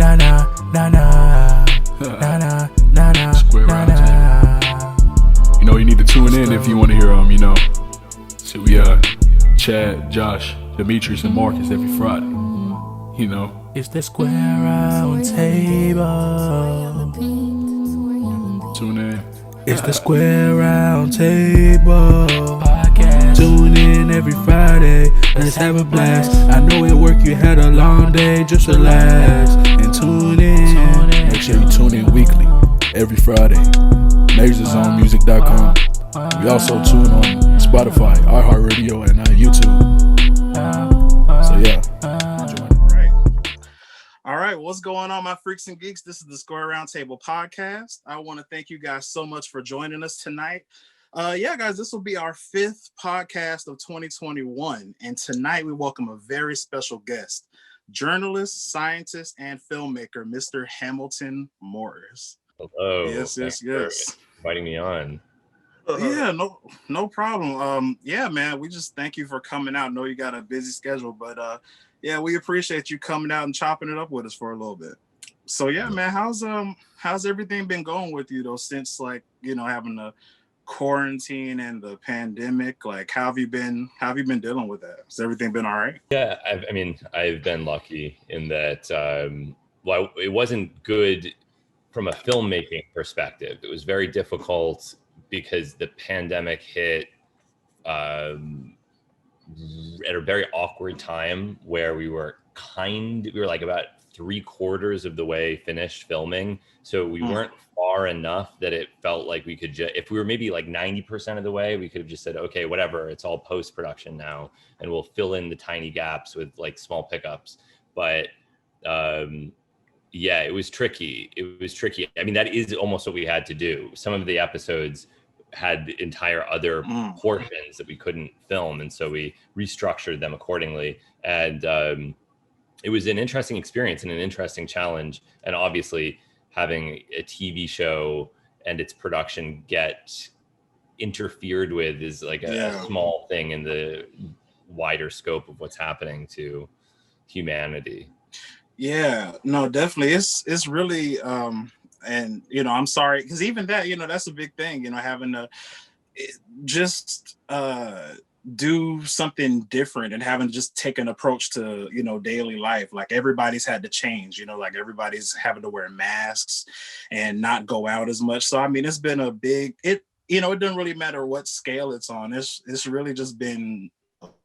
na na na na na na na na Square na round na. You know, you need to tune in if you want to hear So we Chad, Josh, Dmitri, and Marcus every Friday. It's the Square Round Table. Tune in. It's the Square Round Table podcast. Tune in every Friday. Let's have a blast. I know at work you had a long day. Just relax and tune in. Make sure you tune in weekly, every Friday. MajorsOnMusic.com. We also tune on Spotify, iHeartRadio, and YouTube. So yeah. All right, what's going on, my freaks and geeks? This is the Square Roundtable podcast. I want to thank you guys so much for joining us tonight. Guys, this will be our 5th podcast of 2021. And tonight we welcome a very special guest, journalist, scientist, and filmmaker, Mr. Hamilton Morris. Hello. Yes. For inviting me on. Yeah, no problem. Man, we just thank you for coming out. I know you got a busy schedule, but we appreciate you coming out and chopping it up with us for a little bit. So yeah, man, how's everything been going with you though since having the quarantine and the pandemic? Like, how have you been dealing with that? Has everything been all right? Yeah, I've been lucky in that it wasn't good from a filmmaking perspective. It was very difficult because the pandemic hit at a very awkward time where we were like about 3/4 of the way finished filming. So we weren't far enough that it felt like we could if we were maybe like 90% of the way, we could have just said, okay, whatever, it's all post-production now. And we'll fill in the tiny gaps with like small pickups. But it was tricky. I mean, that is almost what we had to do. Some of the episodes had entire other portions that we couldn't film, and so we restructured them accordingly. And it was an interesting experience and an interesting challenge. And obviously having a TV show and its production get interfered with is like a small thing in the wider scope of what's happening to humanity. Yeah, no, definitely. It's really and I'm sorry, because even that, that's a big thing, having to just do something different and having to just take an approach to daily life. Like, everybody's had to change, like everybody's having to wear masks and not go out as much. So I mean, it's been a big it doesn't really matter what scale it's on. It's really just been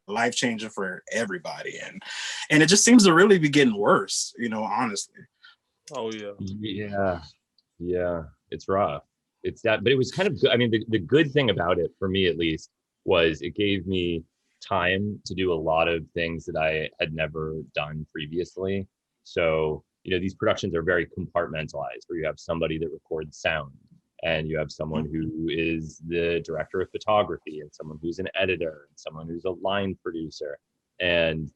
life changing for everybody, and it just seems to really be getting worse, honestly. Oh yeah, it's rough. It's that, but it was kind of good. I mean, the good thing about it, for me at least, was it gave me time to do a lot of things that I had never done previously. So these productions are very compartmentalized, where you have somebody that records sound, and you have someone who is the director of photography, and someone who's an editor, and someone who's a line producer. And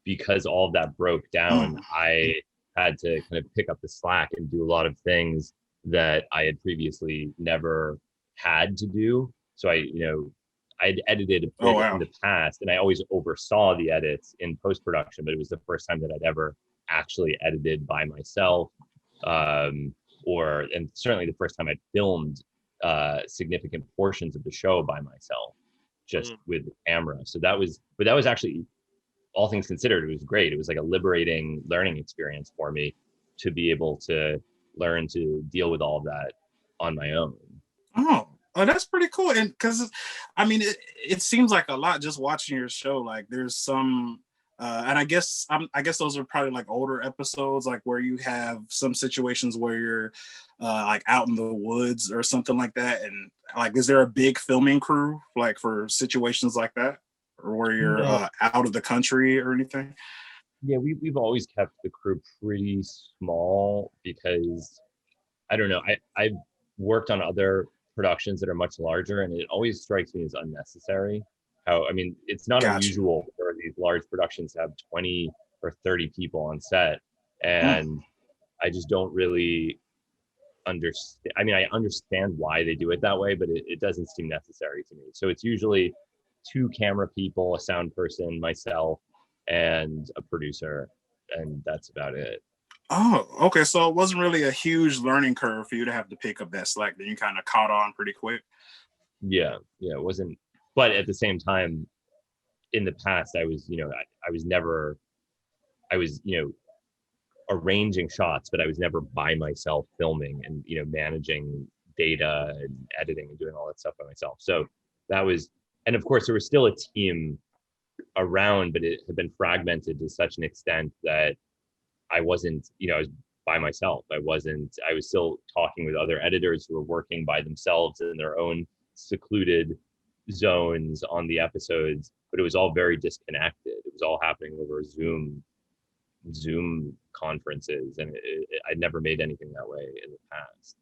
because all of that broke down, I had to kind of pick up the slack and do a lot of things that I had previously never had to do. So I'd edited a bit in the past, and I always oversaw the edits in post-production, but it was the first time that I'd ever actually edited by myself. And certainly the first time I'd filmed significant portions of the show by myself, just with the camera. So that was actually, all things considered, it was great. It was like a liberating learning experience for me to be able to learn to deal with all of that on my own. Oh, that's pretty cool. And because I mean, it seems like a lot just watching your show. Like, there's some and I guess those are probably like older episodes, like where you have some situations where you're like out in the woods or something like that. And like, is there a big filming crew like for situations like that, or where you're out of the country or anything? Yeah, we've always kept the crew pretty small because, I don't know, I've worked on other productions that are much larger, and it always strikes me as unnecessary. It's not unusual for these large productions to have 20 or 30 people on set, and I just don't really understand. I mean, I understand why they do it that way, but it doesn't seem necessary to me. So it's usually 2 camera people, a sound person, myself, and a producer, and that's about it. Oh, okay. So it wasn't really a huge learning curve for you to have to pick up that slack. Then you kind of caught on pretty quick. Yeah, yeah, it wasn't. But at the same time, in the past, I was, I was never, I was, arranging shots, but I was never by myself filming and, managing data and editing and doing all that stuff by myself. So that was, and of course, there was still a team around, but it had been fragmented to such an extent that I wasn't, I was by myself. I was still talking with other editors who were working by themselves in their own secluded zones on the episodes, but it was all very disconnected. It was all happening over Zoom conferences, and I'd never made anything that way in the past.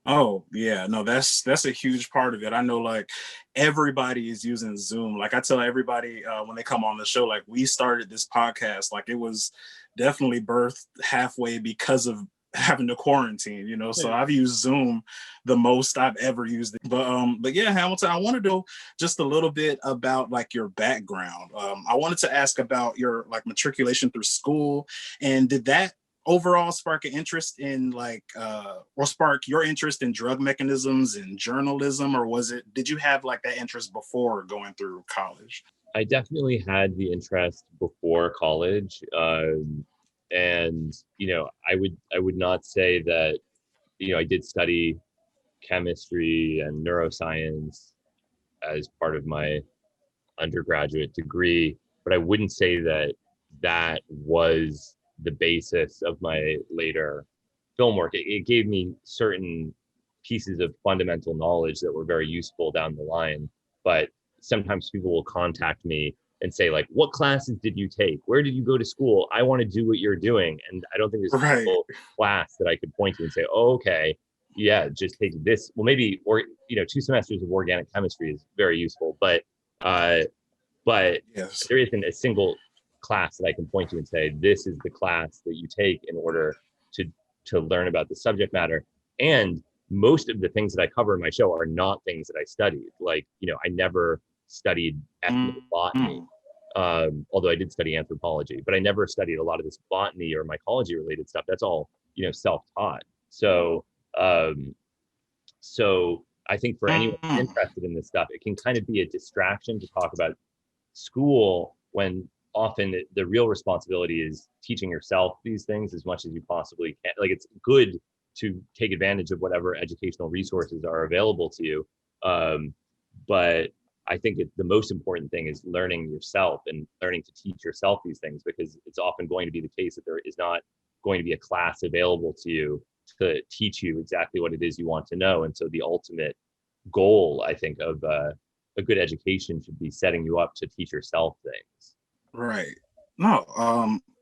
Oh yeah, no, that's a huge part of it. I know like everybody is using Zoom. Like I tell everybody when they come on the show, like we started this podcast, like it was definitely birthed halfway because of having to quarantine, So I've used Zoom the most I've ever used it. But yeah, Hamilton, I wanted to know just a little bit about like your background. I wanted to ask about your like matriculation through school, and did that overall spark an interest in like or spark your interest in drug mechanisms and journalism, or did you have like that interest before going through college? I definitely had the interest before college. And I would not say that I did study chemistry and neuroscience as part of my undergraduate degree, but I wouldn't say that that was the basis of my later film work. It gave me certain pieces of fundamental knowledge that were very useful down the line, but sometimes people will contact me and say like, what classes did you take? Where did you go to school? I want to do what you're doing. And I don't think there's a Right. single class that I could point to and say, oh, okay, yeah, just take this. Well, maybe, or, 2 semesters of organic chemistry is very useful, but Yes. there isn't a single class that I can point to and say, this is the class that you take in order to learn about the subject matter. And most of the things that I cover in my show are not things that I studied. Like, I never studied ethnobotany, although I did study anthropology, but I never studied a lot of this botany or mycology related stuff. That's all, self-taught. So I think for anyone who's interested in this stuff, it can kind of be a distraction to talk about school when often the real responsibility is teaching yourself these things as much as you possibly can. Like, it's good to take advantage of whatever educational resources are available to you. But I think the most important thing is learning yourself and learning to teach yourself these things, because it's often going to be the case that there is not going to be a class available to you to teach you exactly what it is you want to know. And so the ultimate goal, I think, of a good education should be setting you up to teach yourself things. Right. No,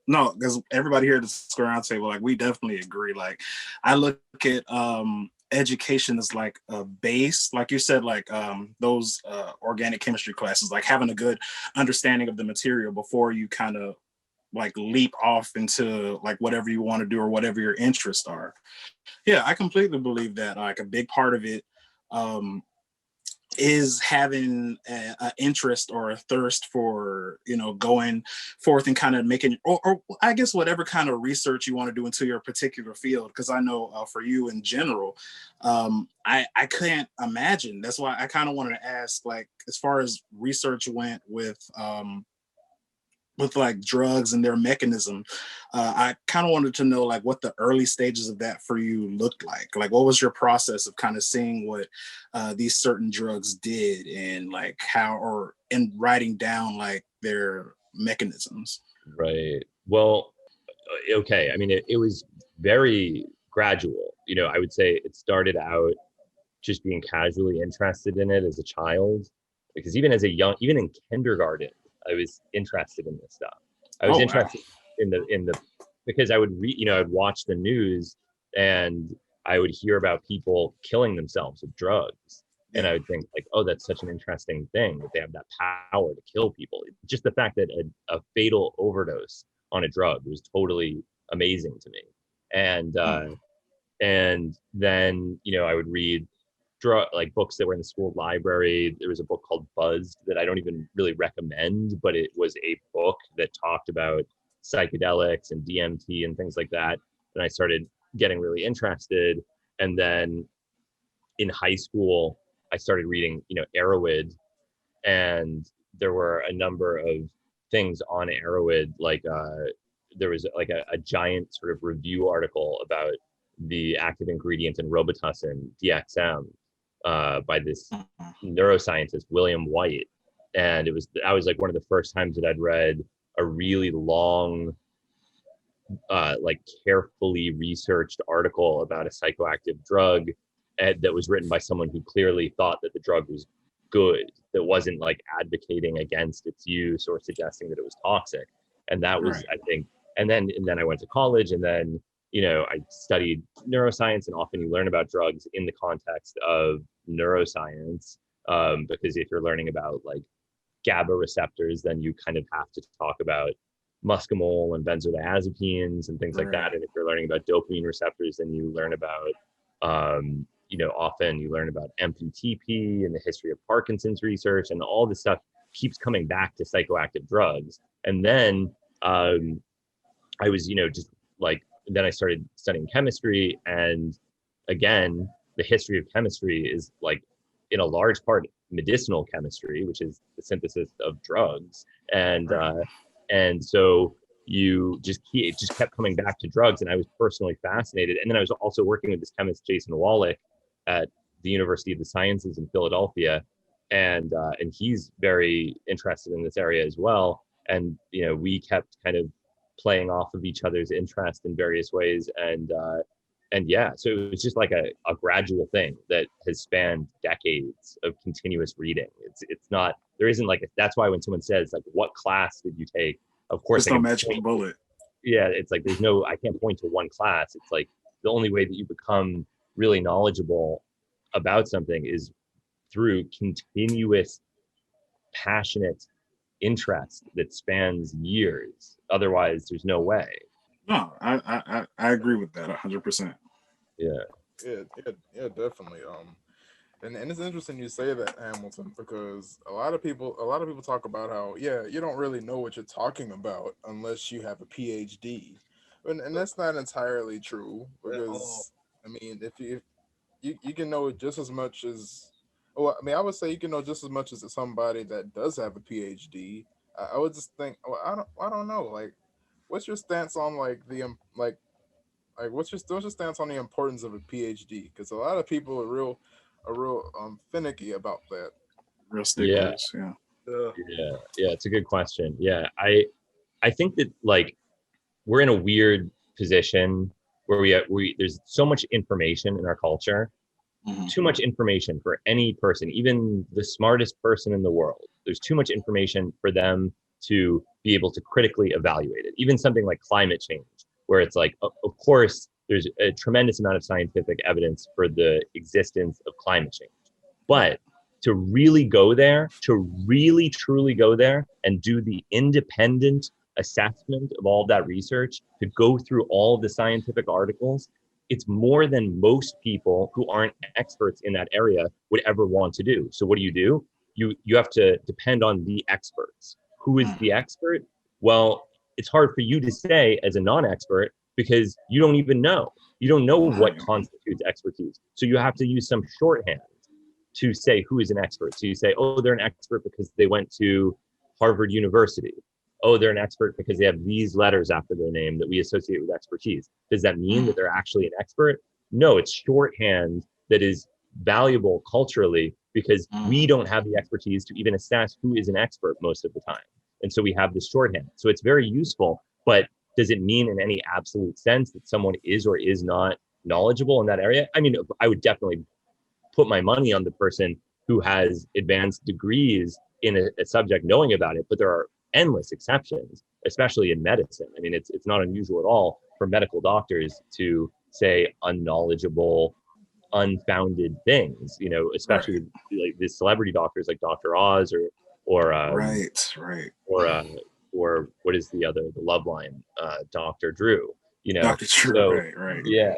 because everybody here at the Square Round Table, like we definitely agree. Like I look at education as like a base, like you said, like those organic chemistry classes, like having a good understanding of the material before you kind of like leap off into like whatever you want to do or whatever your interests are. Yeah, I completely believe that like a big part of it is having an interest or a thirst for going forth and kind of making or I guess whatever kind of research you want to do into your particular field, because I know for you in general, I can't imagine. That's why I kind of wanted to ask, like, as far as research went with like drugs and their mechanism, I kind of wanted to know like what the early stages of that for you looked like. Like, what was your process of kind of seeing what these certain drugs did and like how, or in writing down like their mechanisms? Right. Well, okay. I mean, it was very gradual. I would say it started out just being casually interested in it as a child, because even in kindergarten, I was interested in this stuff. I was interested in the because I would read, I'd watch the news and I would hear about people killing themselves with drugs. And I would think like, oh, that's such an interesting thing that they have that power to kill people. Just the fact that a fatal overdose on a drug was totally amazing to me. And then, I would read like books that were in the school library. There was a book called Buzzed that I don't even really recommend, but it was a book that talked about psychedelics and DMT and things like that. And I started getting really interested. And then in high school, I started reading, Erowid, and there were a number of things on Erowid, like there was like a giant sort of review article about the active ingredient in Robitussin, DXM, by this neuroscientist, William White. And I was like one of the first times that I'd read a really long, like carefully researched article about a psychoactive drug that was written by someone who clearly thought that the drug was good, that wasn't like advocating against its use or suggesting that it was toxic. And that was, I think, and then I went to college, and then, I studied neuroscience, and often you learn about drugs in the context of neuroscience, because if you're learning about like GABA receptors, then you kind of have to talk about muscimol and benzodiazepines and things like that. And if you're learning about dopamine receptors, then you learn about, often you learn about MPTP and the history of Parkinson's research, and all this stuff keeps coming back to psychoactive drugs. And then I was, just like, then I started studying chemistry. And again, the history of chemistry is like, in a large part, medicinal chemistry, which is the synthesis of drugs. And so it just kept coming back to drugs, and I was personally fascinated. And then I was also working with this chemist, Jason Wallach, at the University of the Sciences in Philadelphia, and he's very interested in this area as well. And we kept kind of playing off of each other's interest in various ways, and yeah, so it was just like a gradual thing that has spanned decades of continuous reading. It's not, there isn't like that's why when someone says like, what class did you take? Of course, there's no magic bullet. Yeah, it's like I can't point to one class. It's like the only way that you become really knowledgeable about something is through continuous, passionate interest that spans years. Otherwise, there's no way. No, I agree with that 100%. Yeah, definitely. And it's interesting you say that, Hamilton, because a lot of people talk about how, you don't really know what you're talking about unless you have a PhD, and that's not entirely true, because I mean, if you can know just as much as, I would say you can know just as much as somebody that does have a PhD. I would just think, I don't know, like, what's your stance on like what's your stance on the importance of a PhD? Because a lot of people are real finicky about that. Real sticklers. Yeah. It's a good question. Yeah, I think that like we're in a weird position where there's so much information in our culture, too much information for any person, even the smartest person in the world. There's too much information for them to be able to critically evaluate it. Even something like climate change, where it's like, of course, there's a tremendous amount of scientific evidence for the existence of climate change. But to really go there, to really truly go there and do the independent assessment of all of that research, to go through all of the scientific articles, it's more than most people who aren't experts in that area would ever want to do. So what do? You have to depend on the experts. Who is the expert? Well, it's hard for you to say as a non-expert because you don't even know. You don't know what constitutes expertise. So you have to use some shorthand to say who is an expert. So you say, oh, they're an expert because they went to Harvard University. Oh, they're an expert because they have these letters after their name that we associate with expertise. Does that mean that they're actually an expert? No, it's shorthand that is valuable culturally because we don't have the expertise to even assess who is an expert most of the time. And so we have this shorthand. So it's very useful, but does it mean in any absolute sense that someone is or is not knowledgeable in that area? I mean, I would definitely put my money on the person who has advanced degrees in a subject knowing about it, but there are endless exceptions, especially in medicine. I mean, it's not unusual at all for medical doctors to say unknowledgeable, unfounded things, especially with, like these celebrity doctors like Dr. Oz or what is the Loveline, Dr. Drew, Dr. Drew, so, right. Yeah.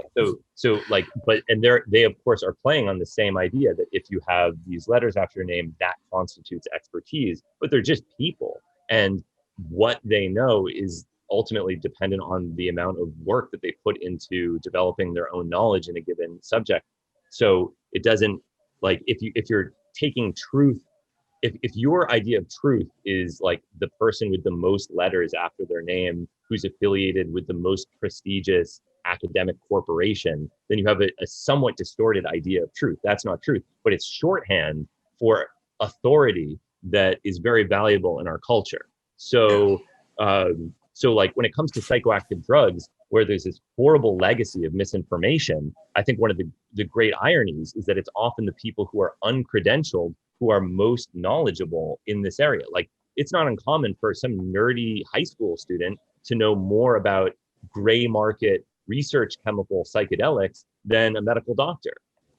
So like, and they of course are playing on the same idea that if you have these letters after your name, that constitutes expertise, but they're just people. And what they know is ultimately dependent on the amount of work that they put into developing their own knowledge in a given subject. So it doesn't, like, if you're taking truth, if your idea of truth is like the person with the most letters after their name who's affiliated with the most prestigious academic corporation, then you have a somewhat distorted idea of truth. That's not truth, but it's shorthand for authority that is very valuable in our culture. So so like when it comes to psychoactive drugs, where there's this horrible legacy of misinformation, I think one of the great ironies is that it's often the people who are uncredentialed who are most knowledgeable in this area. Like, it's not uncommon for some nerdy high school student to know more about gray market research chemical psychedelics than a medical doctor.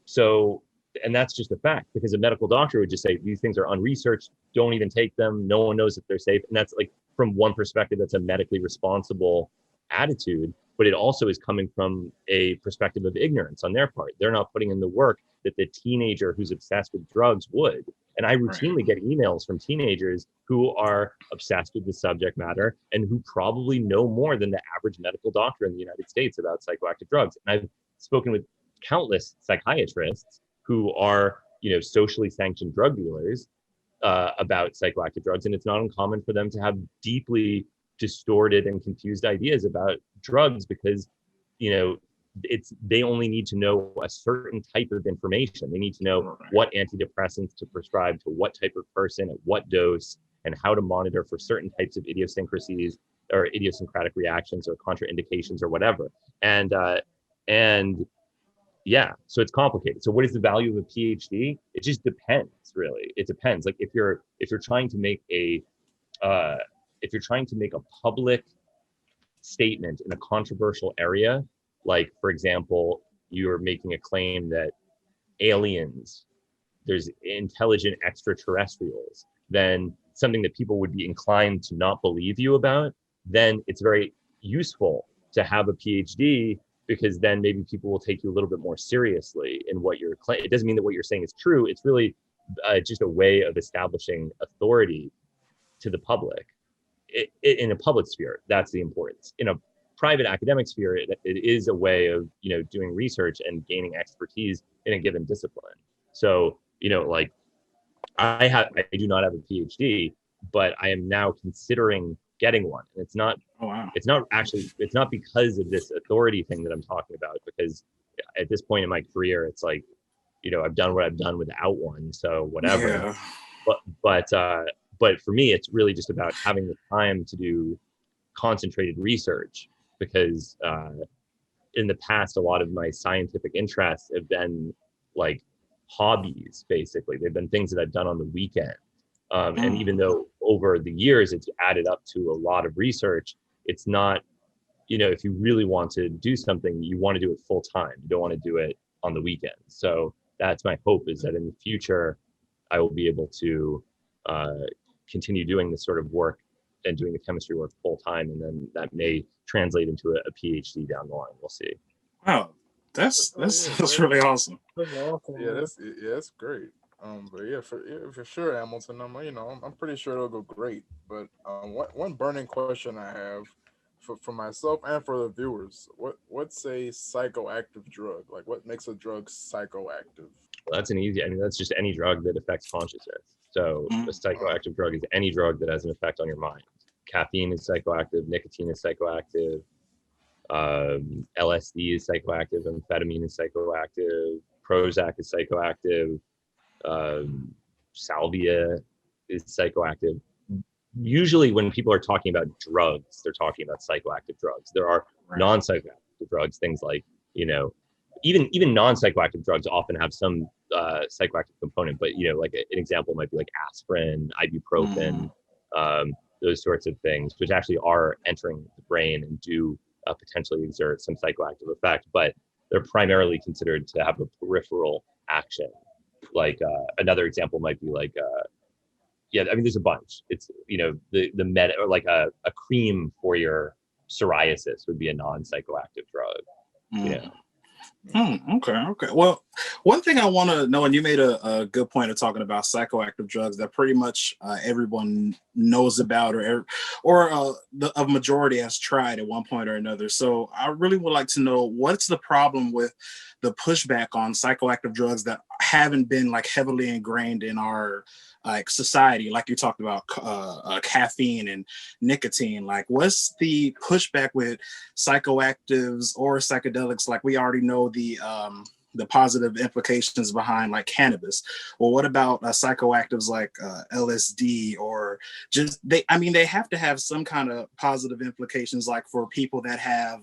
So, and that's just a fact, because a medical doctor would just say, these things are unresearched, don't even take them, no one knows if they're safe. And that's like, from one perspective, that's a medically responsible attitude, but it also is coming from a perspective of ignorance on their part. They're not putting in the work that the teenager who's obsessed with drugs would. And I routinely get emails from teenagers who are obsessed with the subject matter and who probably know more than the average medical doctor in the United States about psychoactive drugs. And I've spoken with countless psychiatrists who are, socially sanctioned drug dealers about psychoactive drugs. And it's not uncommon for them to have deeply distorted and confused ideas about drugs because, they only need to know a certain type of information. They need to know what antidepressants to prescribe to what type of person at what dose, and how to monitor for certain types of idiosyncrasies or idiosyncratic reactions or contraindications or whatever. And yeah, so it's complicated. So what is the value of a PhD? It just depends, really. It depends. Like if you're trying to make a public statement in a controversial area, like for example, you're making a claim that there's intelligent extraterrestrials, then something that people would be inclined to not believe you about, then it's very useful to have a PhD, because then maybe people will take you a little bit more seriously in what you're claiming. It doesn't mean that what you're saying is true. It's really just a way of establishing authority to the public. In a public sphere, that's the importance. In a private academic sphere, it is a way of doing research and gaining expertise in a given discipline. So like I do not have a PhD, but I am now considering getting one. And it's not because of this authority thing that I'm talking about, because at this point in my career, it's like, I've done what I've done without one, so whatever. Yeah. But for me, it's really just about having the time to do concentrated research, because in the past, a lot of my scientific interests have been like hobbies, basically. They've been things that I've done on the weekend. And even though over the years it's added up to a lot of research, it's not, if you really want to do something, you want to do it full time. You don't want to do it on the weekends. So that's my hope, is that in the future, I will be able to continue doing this sort of work and doing the chemistry work full time. And then that may translate into a PhD down the line. We'll see. Wow. That's really awesome. Yeah, that's great. But yeah, for sure, Hamilton. I'm pretty sure it'll go great. But one burning question I have for myself and for the viewers: what's a psychoactive drug? Like, what makes a drug psychoactive? Well, that's that's just any drug that affects consciousness. So a psychoactive drug is any drug that has an effect on your mind. Caffeine is psychoactive. Nicotine is psychoactive. LSD is psychoactive. Amphetamine is psychoactive. Prozac is psychoactive. Salvia is psychoactive. Usually when people are talking about drugs, they're talking about psychoactive drugs. There are non-psychoactive drugs, things like, even non-psychoactive drugs often have some psychoactive component, but like an example might be like aspirin, ibuprofen, those sorts of things, which actually are entering the brain and do potentially exert some psychoactive effect, but they're primarily considered to have a peripheral action. Like another example might be like, there's a bunch. It's, the med, or like a cream for your psoriasis would be a non-psychoactive drug. Okay. Well, one thing I want to know, and you made a good point of talking about psychoactive drugs that pretty much everyone knows about, or a majority has tried at one point or another. So I really would like to know, what's the problem with the pushback on psychoactive drugs that haven't been like heavily ingrained in our like society, like you talked about caffeine and nicotine. Like, what's the pushback with psychoactives or psychedelics? Like, we already know the positive implications behind like cannabis. Well, what about psychoactives like LSD, or just they have to have some kind of positive implications, like for people that have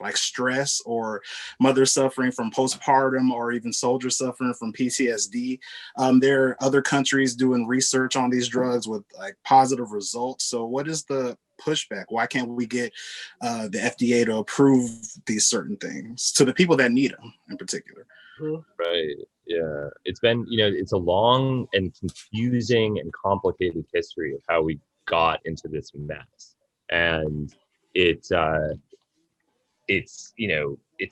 like stress, or mothers suffering from postpartum, or even soldiers suffering from PTSD. There are other countries doing research on these drugs with like positive results. So what is the pushback? Why can't we get the FDA to approve these certain things to the people that need them in particular? Right. Yeah. It's been, it's a long and confusing and complicated history of how we got into this mess. And it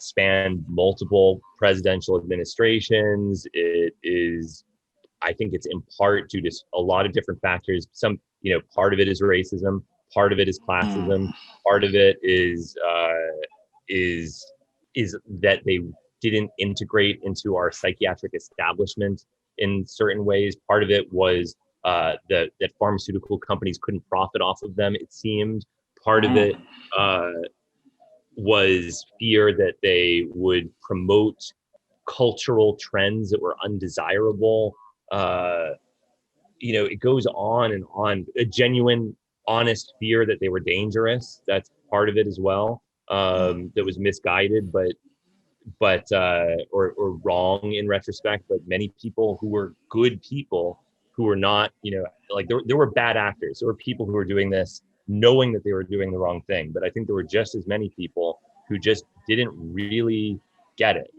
spanned multiple presidential administrations. I think it's in part due to a lot of different factors. Some, part of it is racism, part of it is classism, part of it is that they didn't integrate into our psychiatric establishment in certain ways. Part of it was that pharmaceutical companies couldn't profit off of them, it seemed. Part of it was fear that they would promote cultural trends that were undesirable. It goes on and on. A genuine, honest fear that they were dangerous. That's part of it as well. That was misguided, or wrong in retrospect. But many people who were good people, who were not, like there were bad actors. There were people who were doing this knowing that they were doing the wrong thing. But I think there were just as many people who just didn't really get it.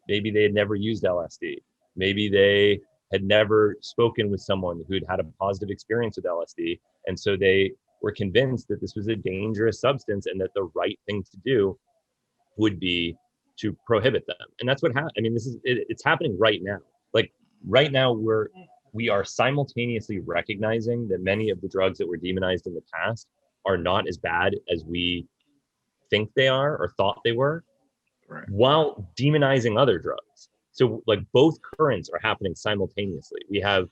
Maybe they had never used LSD. Maybe they had never spoken with someone who'd had a positive experience with LSD. And so they were convinced that this was a dangerous substance and that the right thing to do would be to prohibit them. And that's what happened. I mean, it's happening right now. Like right now, we are simultaneously recognizing that many of the drugs that were demonized in the past are not as bad as we think they are or thought they were, right, while demonizing other drugs. So like both currents are happening simultaneously. We have,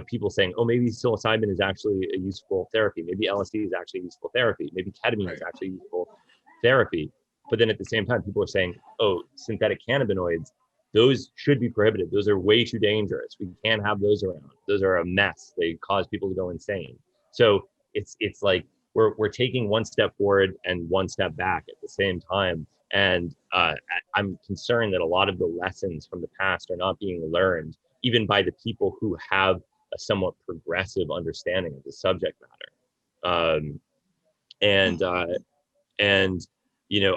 people saying, oh, maybe psilocybin is actually a useful therapy. Maybe LSD is actually useful therapy. Maybe ketamine is actually useful therapy. But then at the same time, people are saying, oh, synthetic cannabinoids, those should be prohibited. Those are way too dangerous. We can't have those around. Those are a mess. They cause people to go insane. So it's like we're taking one step forward and one step back at the same time. And I'm concerned that a lot of the lessons from the past are not being learned, even by the people who have a somewhat progressive understanding of the subject matter. And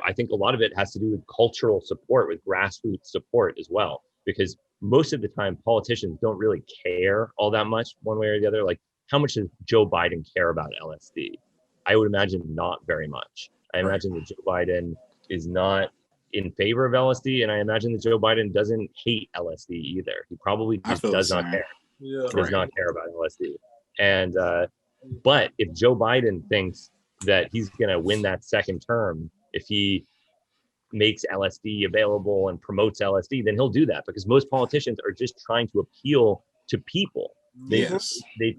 I think a lot of it has to do with cultural support, with grassroots support as well, because most of the time politicians don't really care all that much one way or the other. Like, how much does Joe Biden care about LSD? I would imagine not very much. I imagine that Joe Biden is not in favor of LSD, and I imagine that Joe Biden doesn't hate LSD either. He probably just does not care. Does not care about LSD. And but if Joe Biden thinks that he's going to win that second term if he makes LSD available and promotes LSD, then he'll do that, because most politicians are just trying to appeal to people. They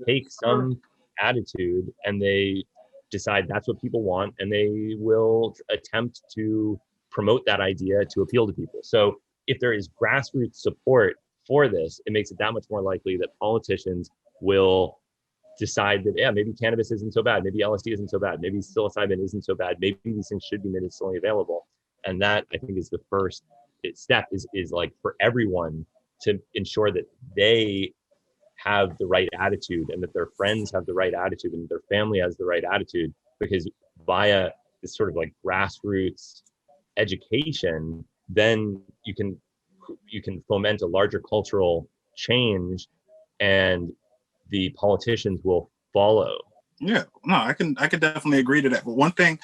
take some attitude and they decide that's what people want, and they will attempt to promote that idea to appeal to people. So if there is grassroots support for this, it makes it that much more likely that politicians will decide that, yeah, maybe cannabis isn't so bad, maybe LSD isn't so bad, maybe psilocybin isn't so bad, maybe these things should be medicinally available. And that, I think, is the first step, is like for everyone to ensure that they have the right attitude, and that their friends have the right attitude, and their family has the right attitude, because via this sort of like grassroots education, then you can foment a larger cultural change, and the politicians will follow. Yeah, no, I can definitely agree to that. But one thing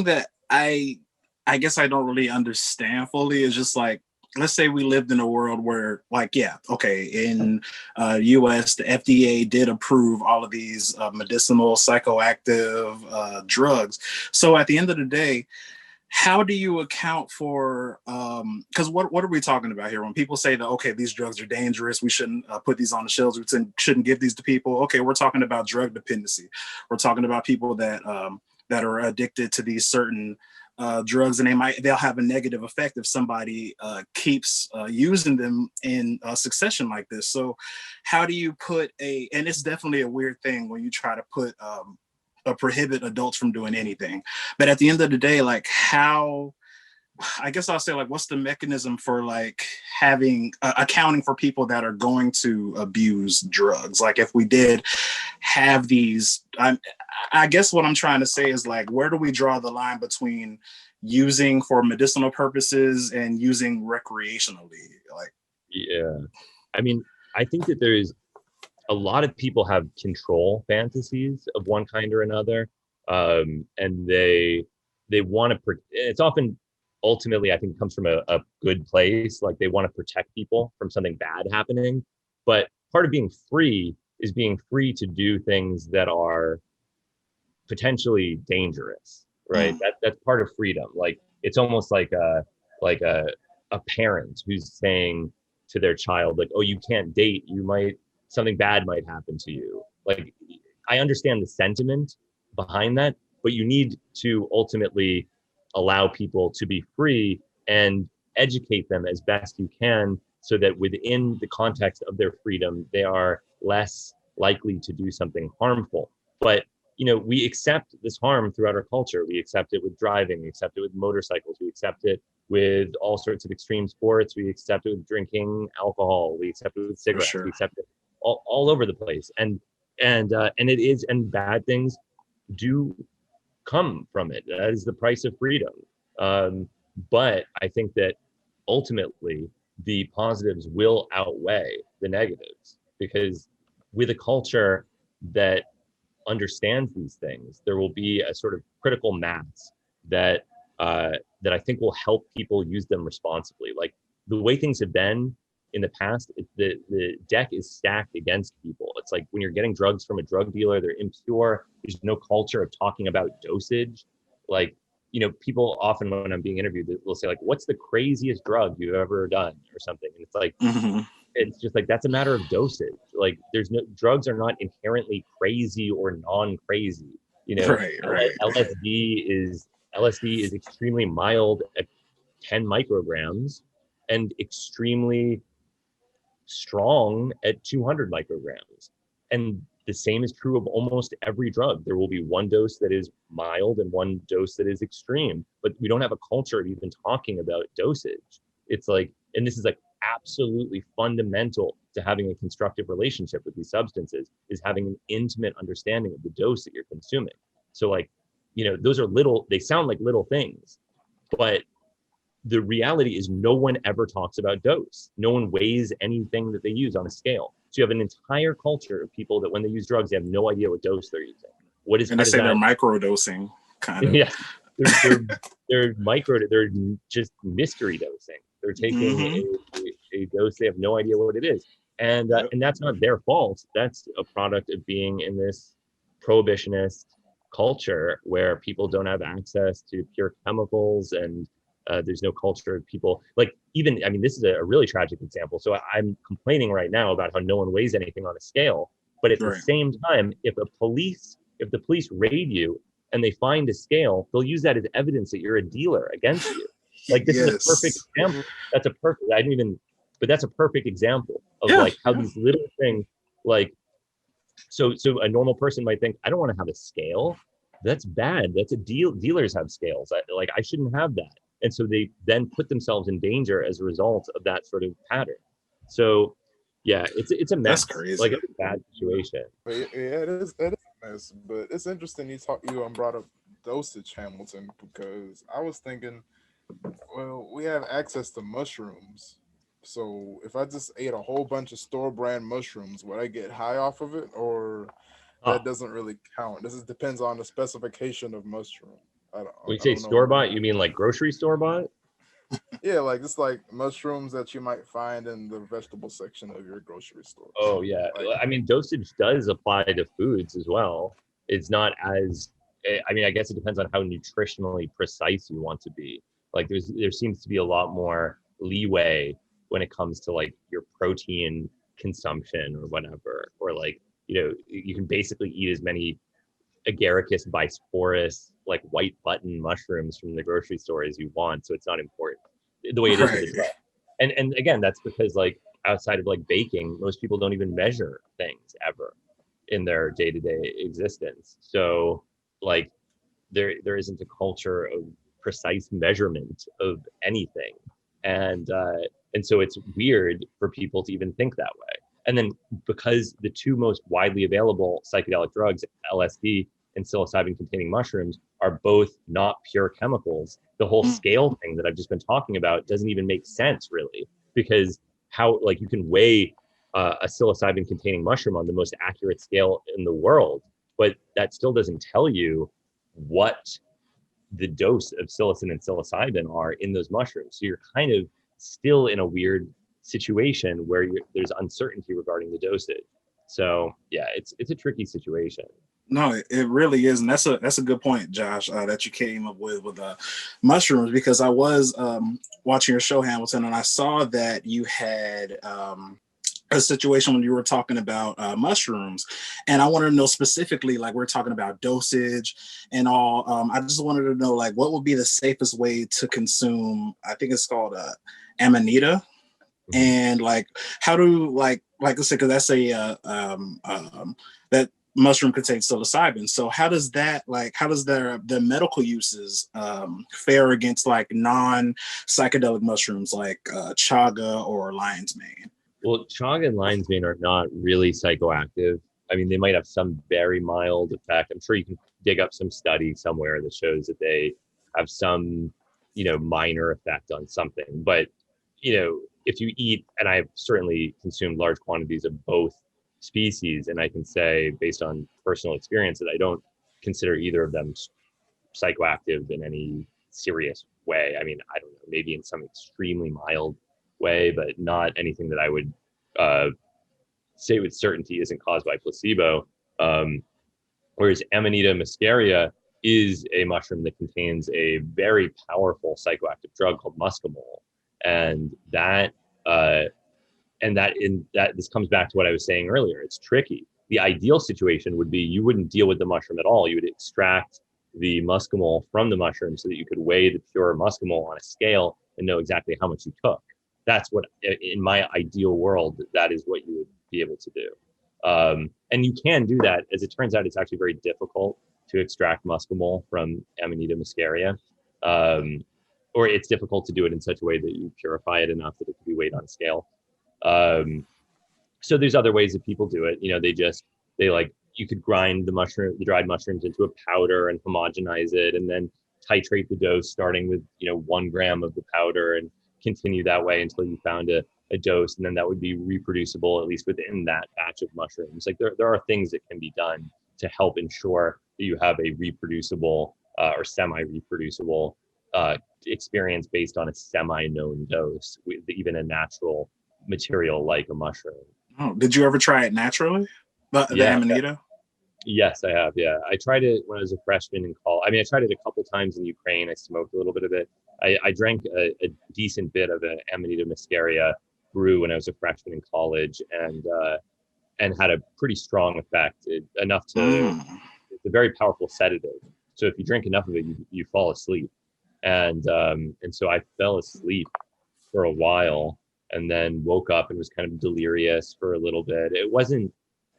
that I I guess I don't really understand fully. It's just like, let's say we lived in a world where, like, yeah, okay, in US, the FDA did approve all of these medicinal psychoactive drugs. So at the end of the day, how do you account for, because what are we talking about here when people say that, okay, these drugs are dangerous, we shouldn't put these on the shelves, we shouldn't give these to people? Okay, we're talking about drug dependency. We're talking about people that that are addicted to these certain drugs, and they'll have a negative effect if somebody keeps using them in succession like this. So how do you put and it's definitely a weird thing when you try to put prohibit adults from doing anything, but at the end of the day, like, how, I guess I'll say, like, what's the mechanism for like having accounting for people that are going to abuse drugs? Like, if we did have these, I guess what I'm trying to say is, like, where do we draw the line between using for medicinal purposes and using recreationally? Like, Yeah, I mean, I think that there's a lot of people have control fantasies of one kind or another, and they want to. It's often, ultimately, I think, comes from a good place. Like, they want to protect people from something bad happening. But part of being free is being free to do things that are potentially dangerous, right? That's part of freedom. Like, it's almost like a parent who's saying to their child, like, oh, you can't date, you might, something bad might happen to you. Like, I understand the sentiment behind that, but you need to ultimately allow people to be free and educate them as best you can, so that within the context of their freedom, they are less likely to do something harmful. But we accept this harm throughout our culture. We accept it with driving, we accept it with motorcycles, we accept it with all sorts of extreme sports, we accept it with drinking alcohol, we accept it with cigarettes, sure. we accept it all over the place. And it is, and bad things do come from it. That is the price of freedom. But I think that ultimately the positives will outweigh the negatives, because with a culture that understands these things, there will be a sort of critical mass that that I think will help people use them responsibly. Like, the way things have been in the past, the deck is stacked against people. It's like, when you're getting drugs from a drug dealer, they're impure. There's no culture of talking about dosage. Like, people often, when I'm being interviewed, they'll say, like, what's the craziest drug you've ever done or something? And it's like, it's just like, that's a matter of dosage. Like, drugs are not inherently crazy or non-crazy. right. LSD is extremely mild at 10 micrograms and extremely strong at 200 micrograms. And the same is true of almost every drug. There will be one dose that is mild and one dose that is extreme, but we don't have a culture of even talking about dosage. It's like, and this is like absolutely fundamental to having a constructive relationship with these substances, is having an intimate understanding of the dose that you're consuming. So, like, those are they sound like little things, but the reality is no one ever talks about dose. No one weighs anything that they use on a scale. So you have an entire culture of people that when they use drugs, they have no idea what dose they're using. And they say they're microdosing, kind of. Yeah, they're just mystery dosing. They're taking a dose, they have no idea what it is. And that's not their fault. That's a product of being in this prohibitionist culture where people don't have access to pure chemicals, and there's no culture of people, like, even, I mean, this is a really tragic example. So I'm complaining right now about how no one weighs anything on a scale, but at the same time, if the police raid you and they find a scale, they'll use that as evidence that you're a dealer against you. Like, this is a perfect example. That's a perfect example of like how these little things, like, so a normal person might think, I don't want to have a scale. That's bad. That's a deal. Dealers have scales. I shouldn't have that. And so they then put themselves in danger as a result of that sort of pattern. So yeah, it's a mess. That's crazy. Like, it's a bad situation. But yeah, it is a mess. But it's interesting you brought up dosage, Hamilton, because I was thinking, well, we have access to mushrooms. So if I just ate a whole bunch of store brand mushrooms, would I get high off of it, or that doesn't really count? This depends on the specification of mushroom. When you I say don't know. store bought, you mean like grocery store bought? Yeah, like it's like mushrooms that you might find in the vegetable section of your grocery store. Oh yeah, Like, I mean dosage does apply to foods as well. It's not as I mean I guess it depends on how nutritionally precise you want to be. Like there seems to be a lot more leeway when it comes to like your protein consumption or whatever, or like you can basically eat as many agaricus bisporus like white button mushrooms from the grocery store as you want, so it's not important the way it is with Right. the drug. And again, that's because like outside of like baking, most people don't even measure things ever in their day-to-day existence. So like there isn't a culture of precise measurement of anything, and so it's weird for people to even think that way. And then because the two most widely available psychedelic drugs, LSD and psilocybin containing mushrooms, are both not pure chemicals, the whole scale thing that I've just been talking about doesn't even make sense really, because how like you can weigh a psilocybin containing mushroom on the most accurate scale in the world, but that still doesn't tell you what the dose of psilocin and psilocybin are in those mushrooms. So you're kind of still in a weird situation where there's uncertainty regarding the dosage. So yeah, it's a tricky situation. No, it really is, and that's a good point, Josh, that you came up with mushrooms, because I was watching your show, Hamilton, and I saw that you had a situation when you were talking about mushrooms, and I wanted to know specifically, like we're talking about dosage and all. I just wanted to know, like, what would be the safest way to consume? I think it's called Amanita. Mhm. And like, how do like I said, because that's that mushroom contains psilocybin. So how does the medical uses fare against like non-psychedelic mushrooms like chaga or lion's mane? Well, chaga and lion's mane are not really psychoactive. I mean, they might have some very mild effect. I'm sure you can dig up some study somewhere that shows that they have some, minor effect on something. But, if you eat, and I've certainly consumed large quantities of both species, and I can say based on personal experience that I don't consider either of them psychoactive in any serious way. I mean, I don't know, maybe in some extremely mild way, but not anything that I would uh, say with certainty isn't caused by placebo. Whereas Amanita muscaria is a mushroom that contains a very powerful psychoactive drug called muscimol, and this comes back to what I was saying earlier. It's tricky. The ideal situation would be you wouldn't deal with the mushroom at all. You would extract the muscimol from the mushroom so that you could weigh the pure muscimol on a scale and know exactly how much you took. That's what, in my ideal world, that is what you would be able to do. And you can do that. As it turns out, it's actually very difficult to extract muscimol from Amanita muscaria. Or it's difficult to do it in such a way that you purify it enough that it can be weighed on a scale. So there's other ways that people do it. You could grind the dried mushrooms into a powder and homogenize it, and then titrate the dose starting with 1 gram of the powder and continue that way until you found a dose, and then that would be reproducible at least within that batch of mushrooms. Like there are things that can be done to help ensure that you have a reproducible or semi-reproducible experience based on a semi-known dose with even a natural material like a mushroom. Oh, did you ever try it naturally? The Yeah. Amanita? Yes, I have. Yeah, I tried it when I was a freshman in college. I mean, I tried it a couple times in Ukraine. I smoked a little bit of it. I drank a decent bit of an Amanita muscaria brew when I was a freshman in college, and had a pretty strong effect. Enough to. It's a very powerful sedative. So if you drink enough of it, you fall asleep. And so I fell asleep for a while, and then woke up and was kind of delirious for a little bit. It wasn't.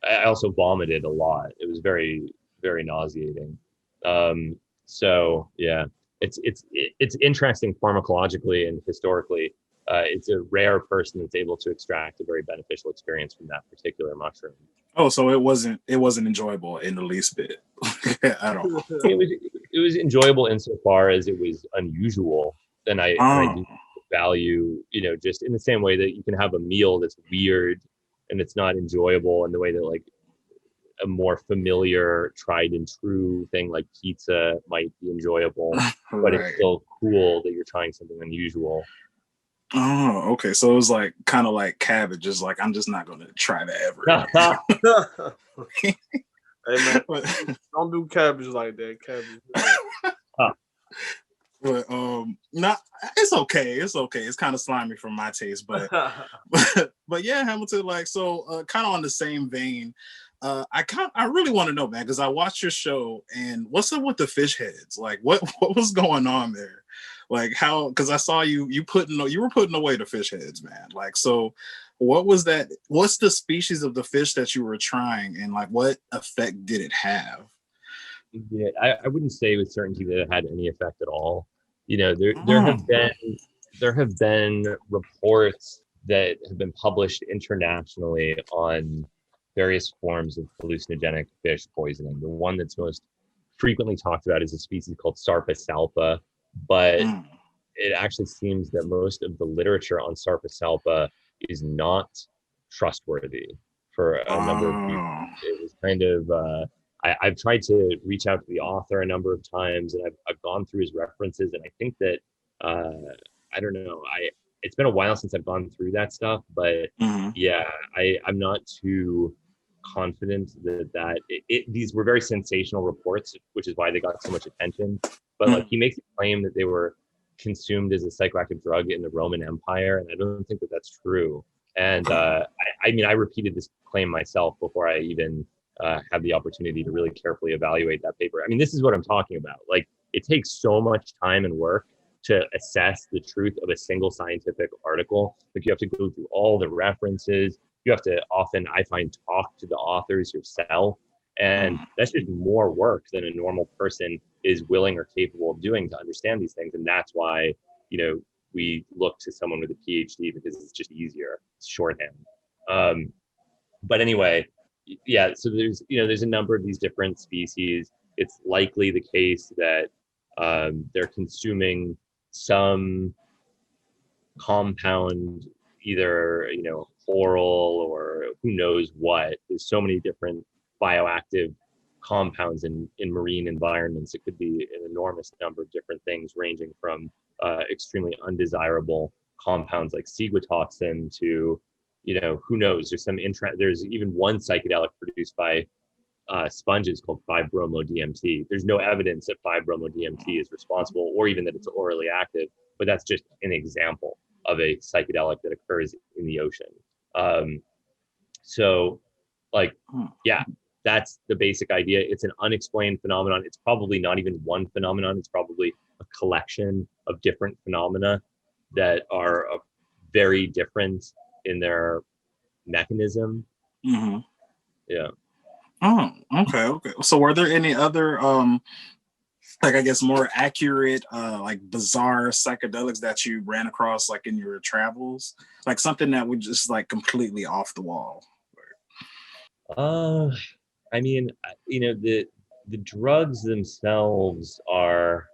I also vomited a lot. It was very, very nauseating. So yeah, it's interesting pharmacologically and historically. It's a rare person that's able to extract a very beneficial experience from that particular mushroom. Oh, so it wasn't enjoyable in the least bit at all. It was enjoyable insofar as it was unusual, and I do value, just in the same way that you can have a meal that's weird and it's not enjoyable, in the way that like a more familiar, tried and true thing like pizza might be enjoyable, but it's Right. still cool that you're trying something unusual. Oh, okay. So it was like kind of like cabbage. Just like I'm just not gonna try that ever again. Hey man, But, don't do cabbage like that. Cabbage. but not. It's okay. It's okay. It's kind of slimy for my taste, but but yeah, Hamilton. Like so, kind of on the same vein. I really want to know, man, because I watched your show and what's up with the fish heads? Like, what was going on there? Like how? Because I saw you were putting away the fish heads, man. Like so. What was that? What's the species of the fish that you were trying, and like what effect did it have? Yeah, I wouldn't say with certainty that it had any effect at all. You know, there have been reports that have been published internationally on various forms of hallucinogenic fish poisoning. The one that's most frequently talked about is a species called Sarpasalpa, but Mm. it actually seems that most of the literature on Sarpasalpa is not trustworthy for a number of reasons. Oh. It was kind of I've tried to reach out to the author a number of times, and I've gone through his references, and I think that I don't know. It's been a while since I've gone through that stuff, but Mhm. yeah, I'm not too confident that these were very sensational reports, which is why they got so much attention. But like he makes a claim that they were consumed as a psychoactive drug in the Roman Empire, and I don't think that that's true. And I mean, I repeated this claim myself before I even had the opportunity to really carefully evaluate that paper. I mean, this is what I'm talking about. Like, it takes so much time and work to assess the truth of a single scientific article. Like, you have to go through all the references. You have to often, I find, talk to the authors yourself. And that's just more work than a normal person is willing or capable of doing to understand these things. And that's why, you know, we look to someone with a PhD because it's just easier. It's shorthand. But anyway, yeah, so there's a number of these different species. It's likely the case that they're consuming some compound, either oral or who knows what. There's so many different bioactive compounds in marine environments. It could be an enormous number of different things, ranging from extremely undesirable compounds like ciguatoxin to who knows. There's even one psychedelic produced by sponges called 5-Bromo DMT. There's no evidence that 5-Bromo DMT is responsible, or even that it's orally active, but that's just an example of a psychedelic that occurs in the ocean. So, yeah, that's the basic idea. It's an unexplained phenomenon. It's probably not even one phenomenon. It's probably a collection of different phenomena that are very different in their mechanism. Mm-hmm. Yeah. Oh, okay. So were there any other like I guess more accurate like bizarre psychedelics that you ran across like in your travels? Like something that would just like completely off the wall? I mean, the drugs themselves are,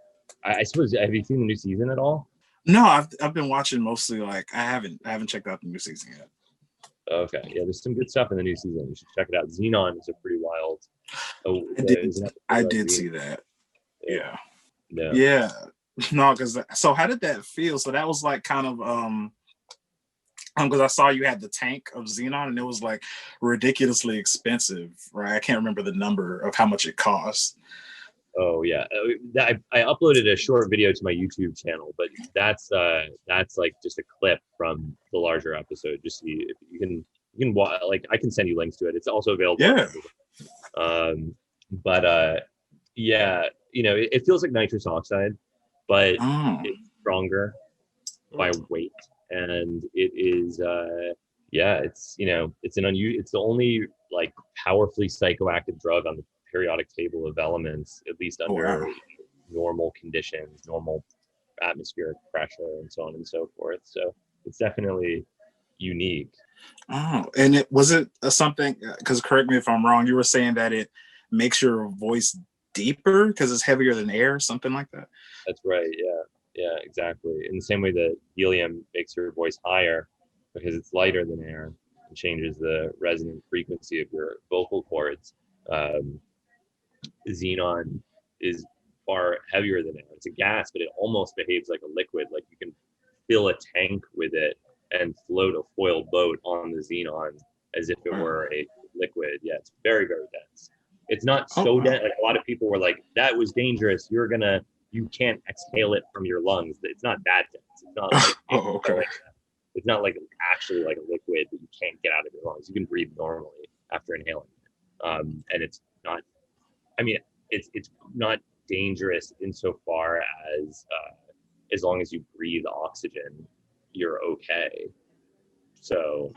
I suppose, have you seen the new season at all? No, I've been watching mostly like I haven't checked out the new season yet. Okay, yeah, there's some good stuff in the new season. You should check it out. Xenon is a pretty wild. I did see that. Yeah. No. Yeah. No, because so how did that feel? So that was like kind of because I saw you had the tank of Xenon and it was like ridiculously expensive, right? I can't remember the number of how much it cost. Oh yeah, I uploaded a short video to my YouTube channel, but that's like just a clip from the larger episode. Just see if you can watch. Like, I can send you links to it. It's also available. Yeah. Yeah, it feels like nitrous oxide, but it's stronger by weight, and it is it's it's the only like powerfully psychoactive drug on the periodic table of elements, at least under normal conditions, normal atmospheric pressure, and so on and so forth. So it's definitely unique. Oh, and it was it something? Because correct me if I'm wrong. You were saying that it makes your voice deeper because it's heavier than air, something like that. That's right. Yeah, exactly. In the same way that helium makes your voice higher because it's lighter than air and changes the resonant frequency of your vocal cords. Xenon is far heavier than air. It's a gas, but it almost behaves like a liquid. Like you can fill a tank with it and float a foil boat on the xenon as if it were a liquid. Yeah, it's very, very dense. It's not so dense. Like a lot of people were like, that was dangerous. You can't exhale it from your lungs. It's not that dense. It's not like, it's not like actually like a liquid that you can't get out of your lungs. You can breathe normally after inhaling it. And it's not, I mean, it's not dangerous insofar as long as you breathe oxygen, you're okay. So,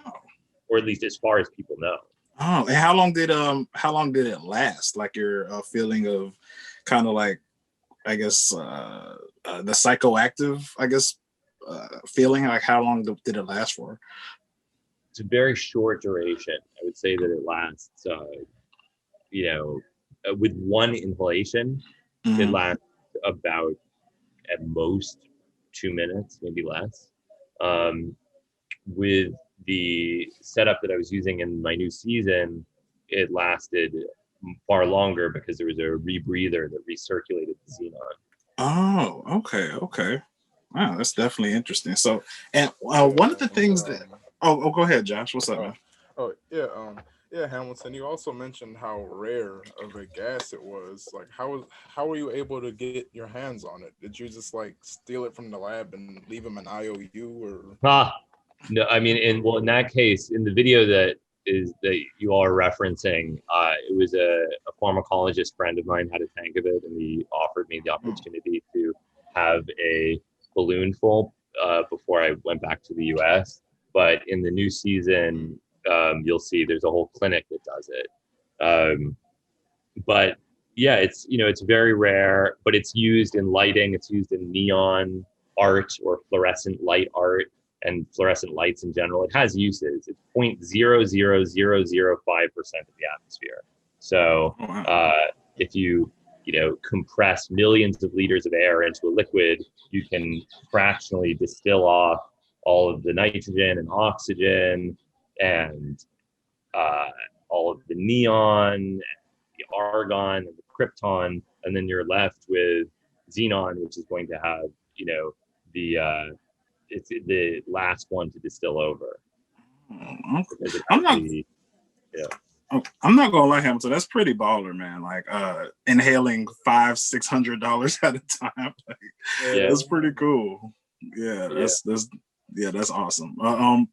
or at least as far as people know. Oh, and how long did it last? Like your feeling of kind of like, I guess, the psychoactive, I guess, feeling. Like how long did it last for? It's a very short duration. I would say that it lasts, with one inhalation, it lasts about at most 2 minutes, maybe less. With the setup that I was using in my new season, it lasted far longer because there was a rebreather that recirculated the xenon. Oh, okay. Wow, that's definitely interesting. So, and one of the things that go ahead, Josh. What's up, man? Yeah, Hamilton. You also mentioned how rare of a gas it was. Like, how were you able to get your hands on it? Did you just like steal it from the lab and leave them an IOU or? No, I mean, in that case, in the video that you all are referencing, it was a pharmacologist friend of mine had a tank of it, and he offered me the opportunity to have a balloon full before I went back to the U.S. But in the new season, you'll see there's a whole clinic that does it. But yeah, it's very rare, but it's used in lighting. It's used in neon art or fluorescent light art and fluorescent lights in general. It has uses. It's 0.00005% of the atmosphere. So if you compress millions of liters of air into a liquid, you can fractionally distill off all of the nitrogen and oxygen and all of the neon, and the argon and the krypton, and then you're left with xenon, which is going to have it's the last one to distill over. I'm not gonna lie, Hamilton. That's pretty baller, man. Like inhaling $500-600 at a time. Like, that's pretty cool. Yeah, that's awesome.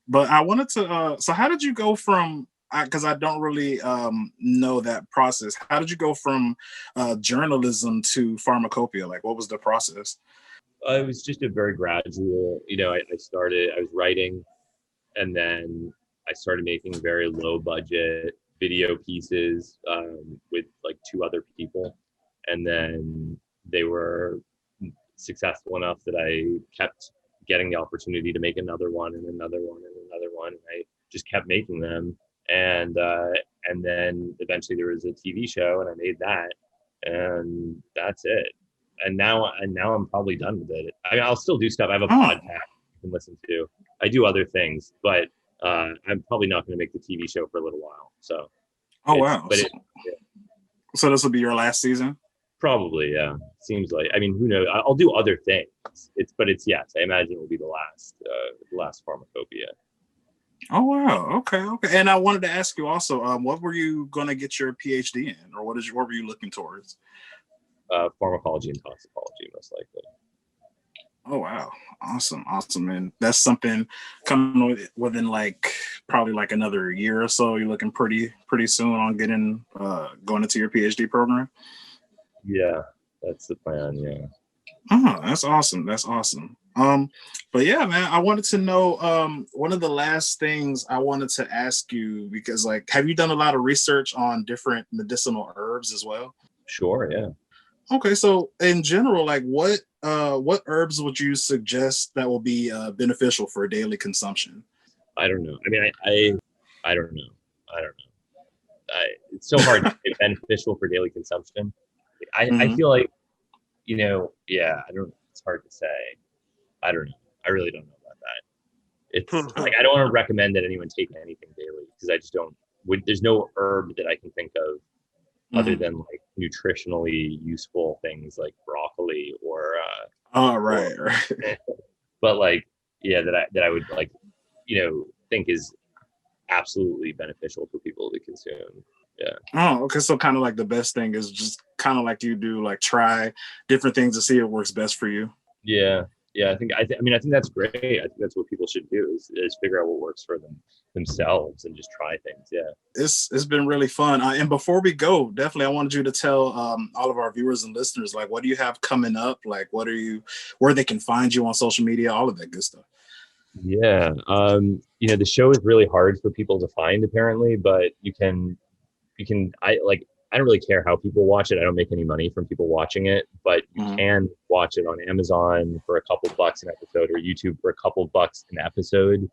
But I wanted to. So how did you go from? Because I don't really know that process. How did you go from journalism to pharmacopoeia? Like, what was the process? It was just a very gradual, I was writing, and then I started making very low budget video pieces with like 2 other people. And then they were successful enough that I kept getting the opportunity to make another one and another one and another one. And I just kept making them. And then eventually there was a TV show and I made that, and that's it. And now I'm probably done with it. I mean, I'll still do stuff. I have a podcast you can listen to. I do other things, but I'm probably not going to make the TV show for a little while. So. Wow. So this will be your last season? Probably, yeah. Seems like. I mean, who knows? I'll do other things. Yes. I imagine it will be the last pharmacopoeia. Oh wow. Okay. And I wanted to ask you also, what were you going to get your PhD in, or what were you looking towards? Pharmacology and toxicology, most likely. Oh wow, awesome. And that's something coming within like probably like another year or so. You're looking pretty soon on getting going into your PhD program. Yeah, that's the plan. Yeah. Oh, that's awesome. But yeah, man, I wanted to know one of the last things I wanted to ask you, because like, have you done a lot of research on different medicinal herbs as well? Sure. Yeah. Okay, so in general, like what herbs would you suggest that will be beneficial for daily consumption? I don't know. I mean, I don't know. It's so hard to say beneficial for daily consumption. I feel like, I don't. It's hard to say. I don't know. I really don't know about that. It's like I don't want to recommend that anyone take anything daily because I just don't. There's no herb that I can think of other than like nutritionally useful things like broccoli or Oh, right. but like, yeah, that I would like, think is absolutely beneficial for people to consume. Yeah. Oh, okay. So kind of like the best thing is just kind of like you do, like try different things to see what works best for you. Yeah. Yeah. I think that's great. I think that's what people should do is figure out what works for themselves and just try things. Yeah. It's been really fun. And before we go, definitely I wanted you to tell all of our viewers and listeners, like, what do you have coming up? Like, where they can find you on social media, all of that good stuff. Yeah. The show is really hard for people to find apparently, but I don't really care how people watch it. I don't make any money from people watching it, but you can watch it on Amazon for a couple bucks an episode or YouTube for a couple bucks an episode.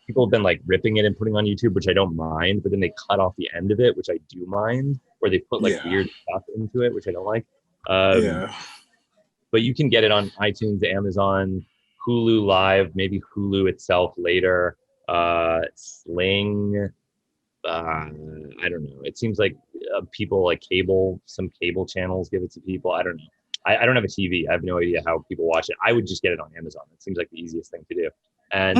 People have been like ripping it and putting on YouTube, which I don't mind, but then they cut off the end of it, which I do mind, or they put like weird stuff into it, which I don't like. But you can get it on iTunes, Amazon, Hulu Live, maybe Hulu itself later, Sling. I don't know. It seems like people like some cable channels give it to people. I don't know. I don't have a TV. I have no idea how people watch it. I would just get it on Amazon. It seems like the easiest thing to do. And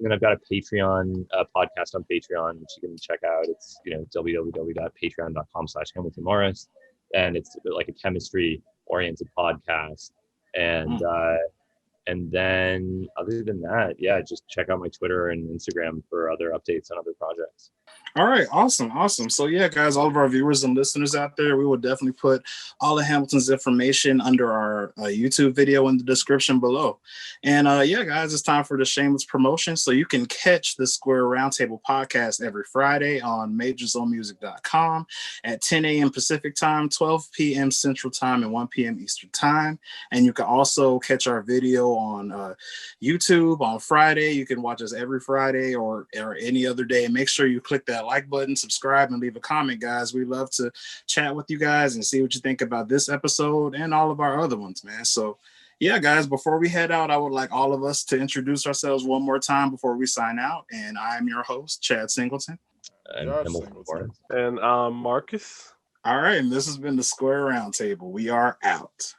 then I've got a Patreon podcast on Patreon, which you can check out. It's www.patreon.com/Hamilton Morris, and it's like a chemistry oriented podcast. And then other than that, yeah, just check out my Twitter and Instagram for other updates on other projects. All right. Awesome. So yeah, guys, all of our viewers and listeners out there, we will definitely put all of Hamilton's information under our YouTube video in the description below. And yeah, guys, it's time for the shameless promotion. So you can catch the Square Roundtable podcast every Friday on majorsonmusic.com at 10 a.m. Pacific time, 12 p.m. Central time, and 1 p.m. Eastern time. And you can also catch our video on YouTube on Friday. You can watch us every Friday or any other day. And make sure you click that like button, subscribe, and leave a comment, guys. We love to chat with you guys and see what you think about this episode and all of our other ones, man. So yeah, guys, before we head out, I would like all of us to introduce ourselves one more time before we sign out. And I'm your host, Chad Singleton. And Marcus. All right, and this has been the Square Roundtable. We are out.